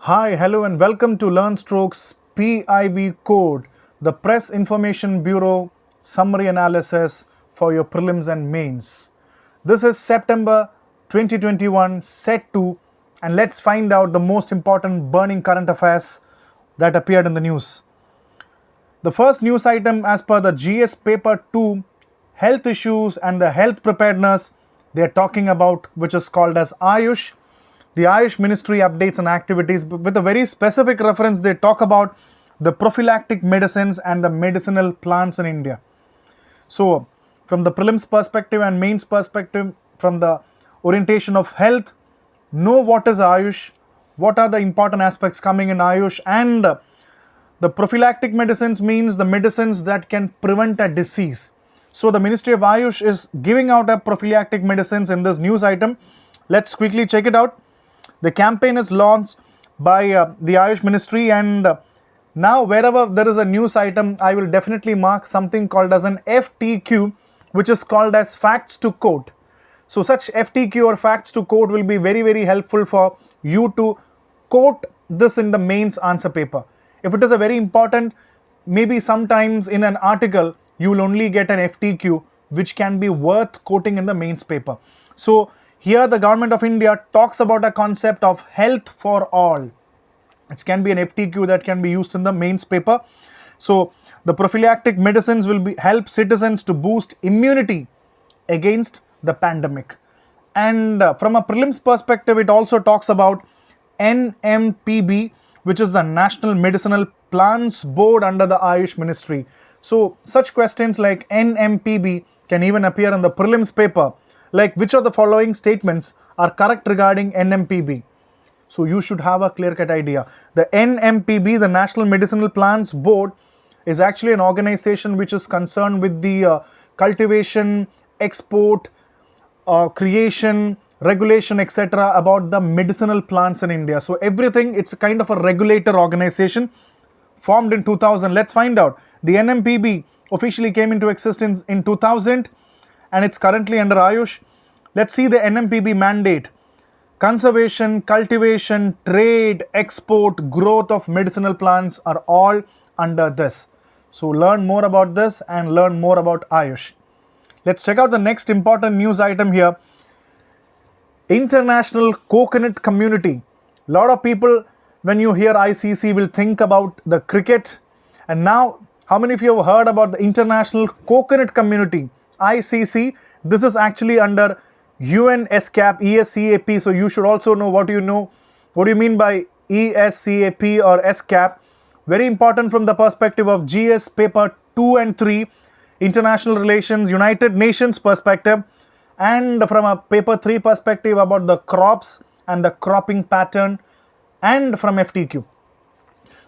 Hi, hello and welcome to Learnstroke's PIB Code, the Press Information Bureau summary analysis for your prelims and mains. This is September 2021 set 2 and let's find out the most important burning current affairs that appeared in the news. The first news item as per the GS paper 2, health issues and the health preparedness they are talking about, which is called as Ayush. The Ayush Ministry updates and activities with a very specific reference. They talk about the prophylactic medicines and the medicinal plants in India. So from the prelims perspective and mains perspective, from the orientation of health, know what is Ayush, what are the important aspects coming in Ayush, and the prophylactic medicines means the medicines that can prevent a disease. So the Ministry of Ayush is giving out a prophylactic medicines in this news item. Let's quickly check it out. The campaign is launched by the Ayush Ministry, and now wherever there is a news item, I will definitely mark something called as an FTQ, which is called as facts to quote. So such FTQ or facts to quote will be very helpful for you to quote this in the mains answer paper. If it is a very important, maybe sometimes in an article, you will only get an FTQ, which can be worth quoting in the mains paper. So here the government of India talks about a concept of health for all. It can be an FTQ that can be used in the mains paper. So the prophylactic medicines will help citizens to boost immunity against the pandemic. And from a prelims perspective, it also talks about NMPB, which is the National Medicinal Plants Board under the Ayush Ministry. So such questions like NMPB can even appear in the prelims paper. Like, which of the following statements are correct regarding NMPB? So you should have a clear-cut idea. The NMPB, the National Medicinal Plants Board, is actually an organization which is concerned with the cultivation, export, creation, regulation, etc. about the medicinal plants in India. So everything, it's a kind of a regulator organization formed in 2000. Let's find out. The NMPB officially came into existence in 2000. And it's currently under Ayush. Let's see the NMPB mandate. Conservation, cultivation, trade, export, growth of medicinal plants are all under this. So learn more about this and learn more about Ayush. Let's check out the next important news item here. International Coconut Community. A lot of people, when you hear ICC, will think about the cricket. And now, how many of you have heard about the International Coconut Community? ICC, this is actually under UNESCAP, ESCAP, so you should also know what do you mean by ESCAP or ESCAP. Very important from the perspective of GS paper 2 and 3, International Relations, United Nations perspective, and from a paper 3 perspective about the crops and the cropping pattern, and from FTQ.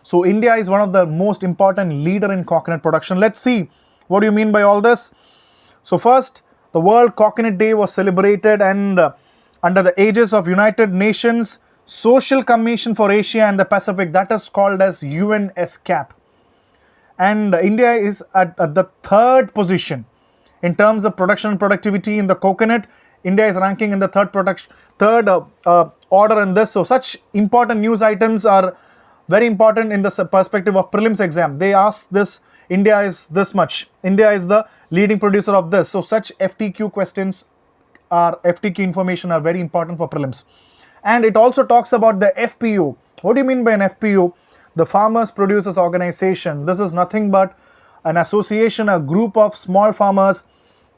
So India is one of the most important leader in coconut production. Let's see, what do you mean by all this? So first, the World Coconut Day was celebrated and under the aegis of United Nations Social Commission for Asia and the Pacific, that is called as UNESCAP. And India is at the third position in terms of production and productivity in the coconut. India is ranking in the third order in this. So such important news items are very important in the perspective of prelims exam. They ask this, India is this much. India is the leading producer of this. So such FTQ questions FTQ information are very important for prelims. And it also talks about the FPO. What do you mean by an FPO? The Farmers Producers Organization. This is nothing but an association, a group of small farmers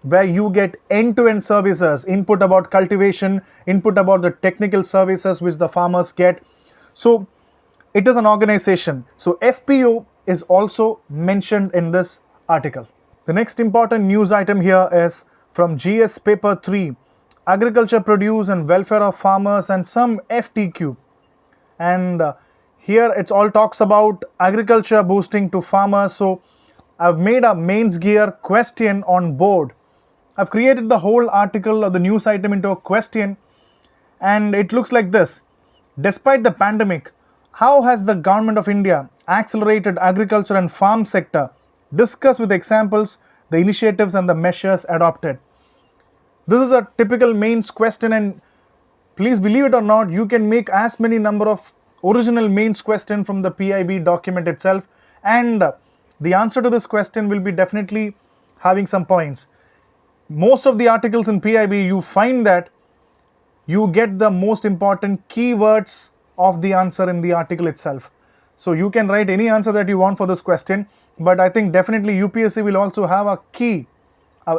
where you get end-to-end services, input about cultivation, input about the technical services which the farmers get. So it is an organization. So FPO is also mentioned in this article. The next important news item here is from GS paper 3, Agriculture Produce and Welfare of Farmers and some FTQ. And here it's all talks about agriculture boosting to farmers. So I've made a mains gear question on board. I've created the whole article or the news item into a question, and it looks like this. Despite the pandemic, how has the government of India accelerated agriculture and farm sector? Discuss with examples the initiatives and the measures adopted. This is a typical mains question, and please believe it or not, you can make as many number of original mains question from the PIB document itself, and the answer to this question will be definitely having some points. Most of the articles in PIB, you find that you get the most important keywords of the answer in the article itself. So you can write any answer that you want for this question, but I think definitely UPSC will also have a key,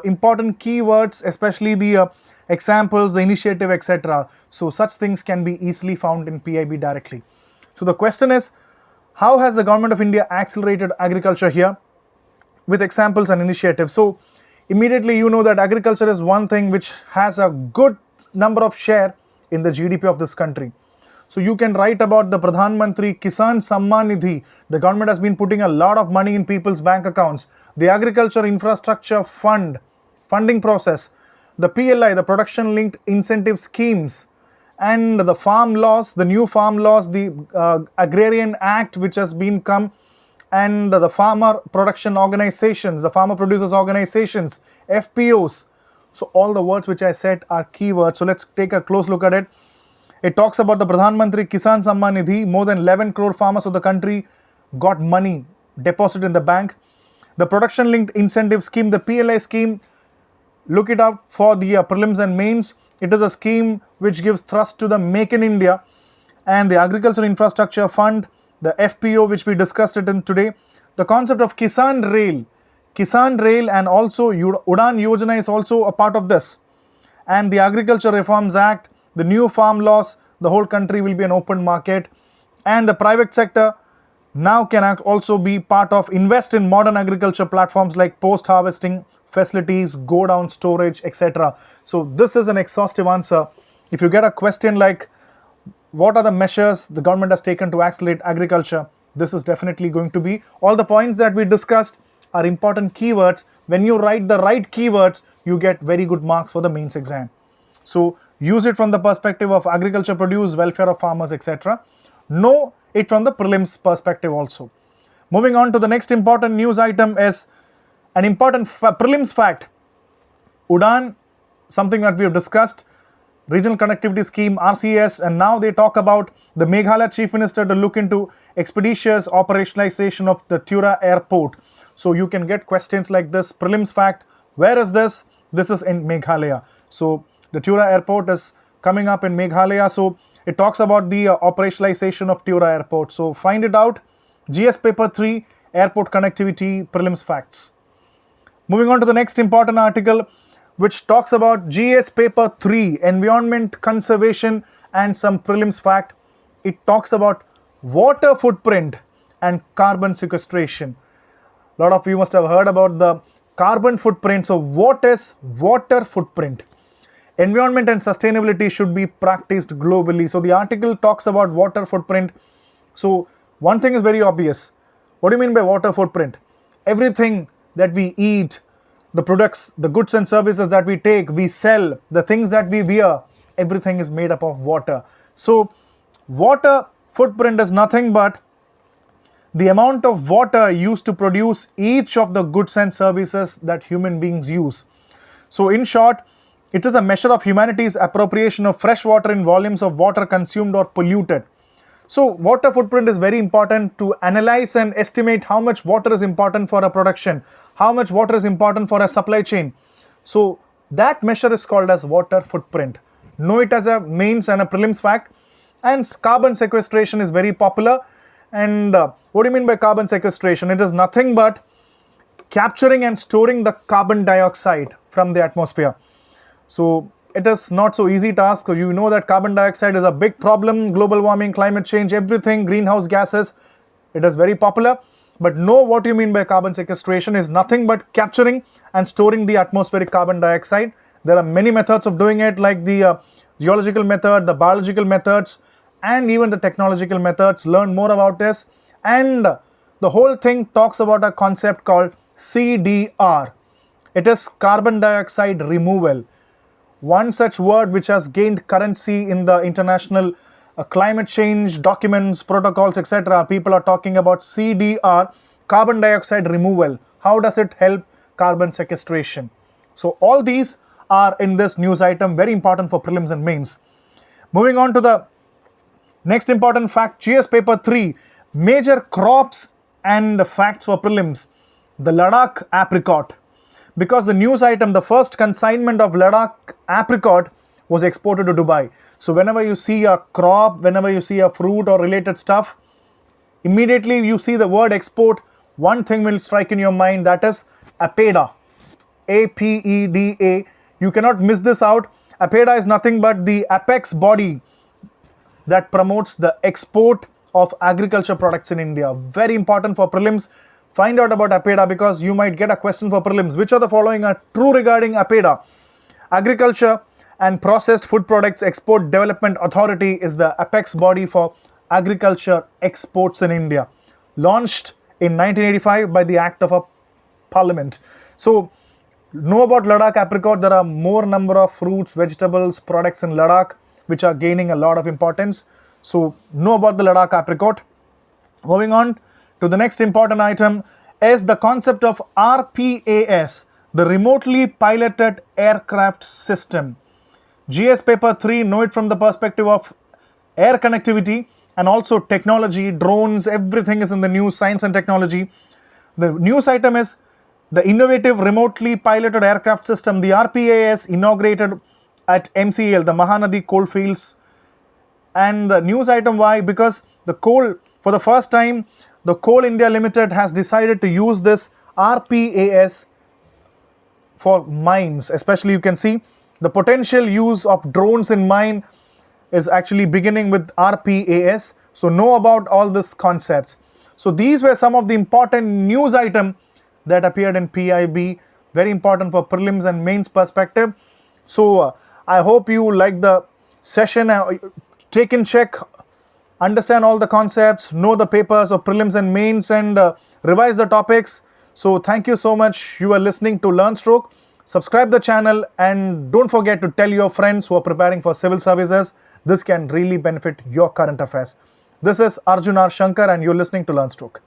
important keywords, especially the examples, the initiative, etc. So such things can be easily found in PIB directly. So the question is, how has the government of India accelerated agriculture here with examples and initiatives? So immediately you know that agriculture is one thing which has a good number of share in the GDP of this country. So you can write about the Pradhan Mantri Kisan Samman Nidhi. The government has been putting a lot of money in people's bank accounts. The agriculture infrastructure funding process, the PLI, the production linked incentive schemes, and the farm laws, the new farm laws, the Agrarian Act which has been come, and the farmer production organizations, the farmer producers organizations, FPOs. So all the words which I said are keywords. So let's take a close look at it. It talks about the Pradhan Mantri Kisan Samman Nidhi. More than 11 crore farmers of the country got money deposited in the bank. The production linked incentive scheme, the PLI scheme, look it up for the prelims and mains. It is a scheme which gives thrust to the Make in India. And the Agriculture Infrastructure Fund, the FPO which we discussed it in today. The concept of Kisan Rail and also Udan Yojana is also a part of this. And the Agriculture Reforms Act, the new farm laws, the whole country will be an open market. And the private sector now can also be part of invest in modern agriculture platforms like post-harvesting facilities, go-down storage, etc. So this is an exhaustive answer. If you get a question like, what are the measures the government has taken to accelerate agriculture? This is definitely going to be. All the points that we discussed are important keywords. When you write the right keywords, you get very good marks for the mains exam. So use it from the perspective of agriculture produce, welfare of farmers, etc. Know it from the prelims perspective also. Moving on to the next important news item is an important prelims fact. Udan, something that we have discussed, Regional Connectivity Scheme, RCS, and now they talk about the Meghalaya Chief Minister to look into expeditious operationalization of the Tura Airport. So you can get questions like this, prelims fact, where is this? This is in Meghalaya. So the Tura Airport is coming up in Meghalaya. So it talks about the operationalization of Tura Airport. So find it out. GS Paper 3, Airport Connectivity, Prelims Facts. Moving on to the next important article, which talks about GS Paper 3, Environment Conservation and some prelims fact. It talks about water footprint and carbon sequestration. A lot of you must have heard about the carbon footprint. So what is water footprint? Environment and sustainability should be practiced globally. So the article talks about water footprint. So one thing is very obvious. What do you mean by water footprint? Everything that we eat, the products, the goods and services that we take, we sell, the things that we wear, everything is made up of water. So water footprint is nothing but the amount of water used to produce each of the goods and services that human beings use. So in short, it is a measure of humanity's appropriation of fresh water in volumes of water consumed or polluted. So water footprint is very important to analyze and estimate how much water is important for a production, how much water is important for a supply chain. So that measure is called as water footprint. Know it as a mains and a prelims fact. And carbon sequestration is very popular. And what do you mean by carbon sequestration? It is nothing but capturing and storing the carbon dioxide from the atmosphere. So it is not so easy task, because you know that carbon dioxide is a big problem, global warming, climate change, everything, greenhouse gases. It is very popular. But know what you mean by carbon sequestration is nothing but capturing and storing the atmospheric carbon dioxide. There are many methods of doing it, like the geological method, the biological methods, and even the technological methods. Learn more about this. And the whole thing talks about a concept called CDR. It is carbon dioxide removal. One such word which has gained currency in the international climate change documents, protocols, etc. People are talking about CDR, carbon dioxide removal. How does it help carbon sequestration? So all these are in this news item, very important for prelims and mains. Moving on to the Next important fact, GS paper 3, major crops and facts for prelims. The Ladakh apricot. Because the news item, the first consignment of Ladakh apricot was exported to Dubai. So whenever you see a crop, whenever you see a fruit or related stuff, immediately you see the word export, one thing will strike in your mind, that is APEDA. APEDA. You cannot miss this out. APEDA is nothing but the apex body that promotes the export of agriculture products in India. Very important for prelims. Find out about APEDA because you might get a question for prelims. Which of the following are true regarding APEDA? Agriculture and Processed Food Products Export Development Authority is the apex body for agriculture exports in India. Launched in 1985 by the Act of a Parliament. So, know about Ladakh apricot. There are more number of fruits, vegetables, products in Ladakh which are gaining a lot of importance. So, know about the Ladakh apricot. Moving on to the next important item is the concept of RPAS, the Remotely Piloted Aircraft System. GS paper 3, know it from the perspective of air connectivity and also technology, drones, everything is in the news, science and technology. The news item is the innovative remotely piloted aircraft system, the RPAS, inaugurated at MCL, the Mahanadi coalfields. And the news item, why? Because the coal, for the first time, the Coal India Limited has decided to use this RPAS for mines. Especially you can see the potential use of drones in mine is actually beginning with RPAS. So know about all these concepts. So these were some of the important news items that appeared in PIB. Very important for prelims and mains perspective. So I hope you like the session. Take in check, understand all the concepts, know the papers of prelims and mains, and revise the topics. So thank you so much. You are listening to Learnstroke. Subscribe the channel and don't forget to tell your friends who are preparing for civil services. This can really benefit your current affairs. This is Arjun or Shaankar and you're listening to Learnstroke.